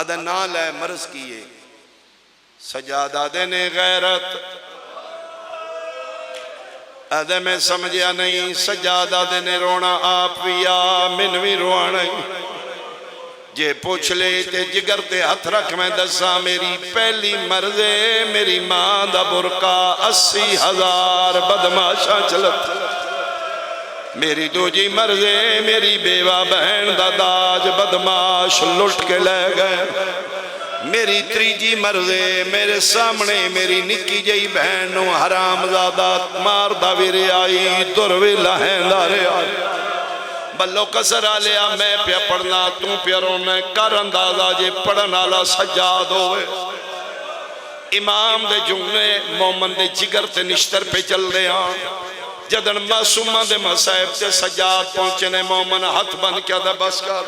آدھا نال ہے مرض کیے سجادہ دینے غیرت آدھے میں سمجھیا نہیں سجادہ دینے رونا آپ ویا من بھی روانا جے پوچھ لے تے جگر تے ہتھ رکھ میں دسا میری پہلی مرضے میری ماں دا برکا 80,000 بدماشا چلت میری دوجی مرضے میری بیوہ بہن دا داج بدماش لٹ کے لے گئے میری تریجی مرضے میرے سامنے میری نکی جئی بہنوں حرام زادہ مار دا ویرے آئی دروی لہن دارے آئی بلو کسر آلیا میں پیا پڑھنا توں پیا رونا کر اندازہ جے پڑھنا لا سجاد ہوئے امام دے جملے مومن دے جگر تے نشتر پہ چل دے آن جدن معصومہ دے مسائب تے سجاد پہنچنے مومن ہاتھ بن کیا دا بس کر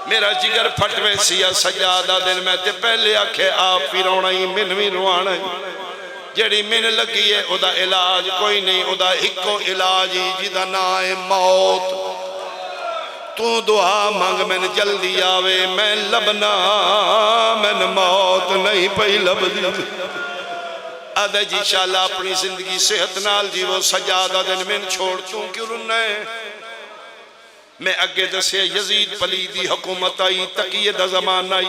میرا جگر پھٹوے سیا سجادہ دن میں تے پہلے آکھے آپ پی رونا ہی من بھی روانا ہی جڑی من لگی ہے او دا علاج کوئی نہیں او دا ہکو علاج ہی جدا نائے موت تو دعا مانگ میں جلدی آوے میں لبنا میں موت نہیں پہی لب دی آدھا جی شاءاللہ اپنی زندگی صحت نال جی وہ سجادہ دن میں چھوڑ چوں کیوں رننے میں اگے دسے یزید پلیدی حکومت آئی تقیہ دا زمان آئی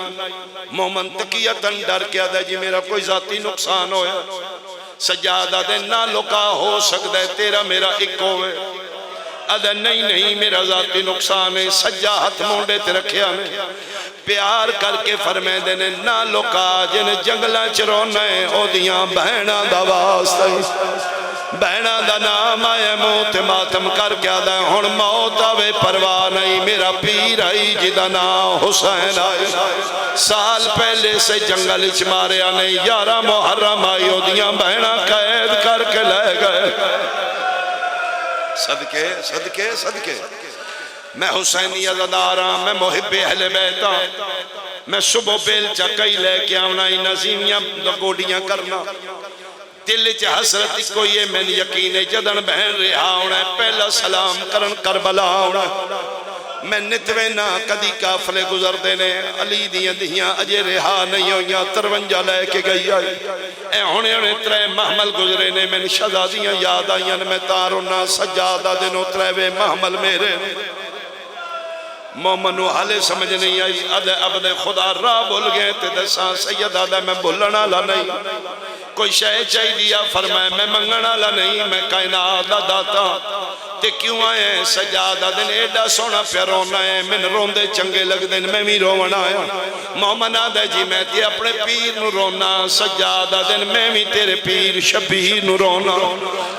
مومن تقیتاً ڈر کیا دا جی میرا کوئی ذاتی نقصان ہویا سجادہ دے نہ لکا ہو سکتا ہے تیرا میرا ایک ہوئے ادھا نہیں میرا ذاتی نقصان ہے سجا ہاتھ مونڈے تے رکھیا میں پیار کر کے فرمے دینے نہ لکا جن جنگلہ چرونا ہے او دیاں بہنہ دا واسطہ بہنہ دا نام آئے موت ماتم کر کیا دے ہون موت آوے پرواہ نہیں میرا پیر آئی جدا نام حسین آئے سال پہلے سے جنگل اچ مارے آنے 11 محرم آئی ہو دیاں بہنہ قید کر کے لے گئے صدقے میں حسینی عزداراں میں محب اہل بیتا میں صبح بیل چکئی لے کے آونا ہی نظیمیاں گوڑیاں کرنا دل چ حسرت کوئی ہے میں یقین جدن بہن رہا ہونا ہے پہلا سلام کرن کربلا ہونا میں نتوے نہ کدی کافلے گزر دینے علی دیاں دیاں اجے رہا نہیں ہویاں 53 لے کے گئی آئی اے ہونے ترے محمل گزرے نے میں شہزادیاں یاد آئیاں میں تارونا سجادہ دنوں ترے محمل میرے مومنو حالے سمجھ نہیں آئی ادھے عبد خدا راہ بھول گئے تے دساں سید آدھے میں بھولنا لا نہیں کوئی شے چاہی دیا فرمائے میں منگنا لا نہیں میں کائنات دا داتا تے کیوں آئے ہیں سجادہ دن ایڈا سونا پیا رونا ہے من روندے چنگے لگ دن میں بھی رونا آیا مومن آدھے جی میں تے اپنے پیر نو رونا سجادہ دن میں بھی تیرے پیر شبیر نو رونا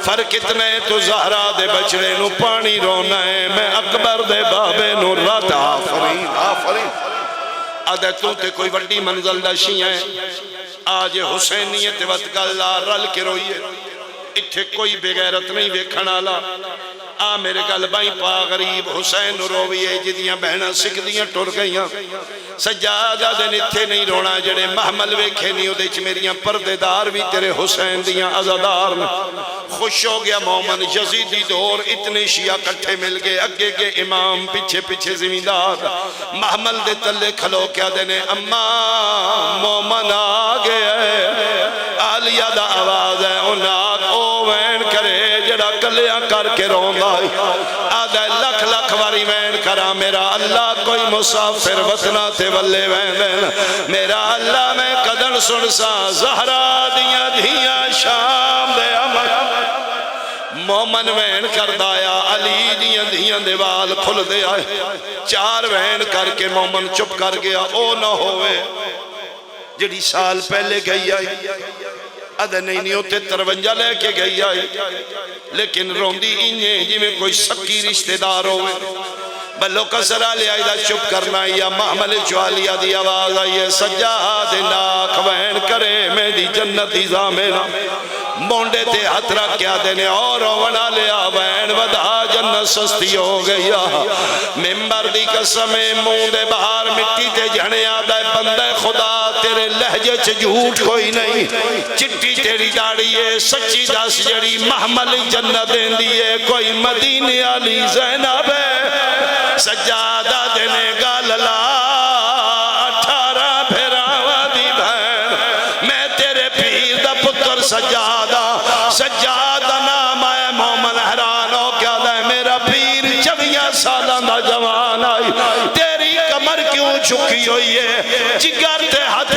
فرق اتنے تو زہرہ دے بچڑے نو پانی رونا ہے میں اکبر دے بابے نو رات آفرین آدھے تو تے کوئی وڈی منزل دشی ہیں آج حسینیت وقت اللہ رل کے روئیے اتھے کوئی بغیرت نہیں ویکھنا لا آ میرے قلبائیں پا غریب حسین رویے جدیاں بہنہ سکھ دیاں ٹر گئیاں سجادہ دن اتھے نہیں رونا جڑے محمل ویکھے نہیں ہو دیچ میریاں پردے دار بھی تیرے حسین دیاں عزادار خوش ہو گیا مومن یزیدی دور اتنے شیعہ کٹھے مل گئے اگے کے امام پیچھے زمیندار محمل دے تلے کھلو کیا دینے اماں مومن آگے آلیہ دا آواز ہے انہاں او وین کرے جڑا کلیاں کر کے روندہ آدھے لکھ لکھ واری وین کرا میرا اللہ کوئی مسافر وطنہ تے ولے وین میرا اللہ میں قدر سنسا زہرہ دیاں دھیاں شام دے امر مومن وین کر دایا علی دیاں دیاں دیوال کھل دے آئے 4 وین کر کے مومن چپ کر گیا او نہ ہوئے جڑی سال پہلے گئی آئی ادھے نہیں ہوتے 53 لے کے گئی آئی لیکن روندی انہیں جی میں کوئی سکی رشتہ دار ہوئے بلو کسرہ لے آئی دا چپ کرنا یا محمل چوالیا دی آواز آئیے سجاد ناک وین کرے میں دی جنتی زامینا مونڈے تے ہاتھ رکھ کیا دینے اور رونا لیا وین ودا جنت سستی ہو گیا ممبر دی قسمیں موندے باہر مٹی تے جھنے آدھے بندے خدا تیرے لہجے چھ جھوٹ کوئی نہیں چٹی تیری داڑی ہے سچی دس جڑی محمل جنت دین دیئے کوئی مدینے علی زینب ہے سجادہ دینے گا للا 18 تیری کمر کیوں جھکی ہوئی ہے؟ جگر تے ہتھ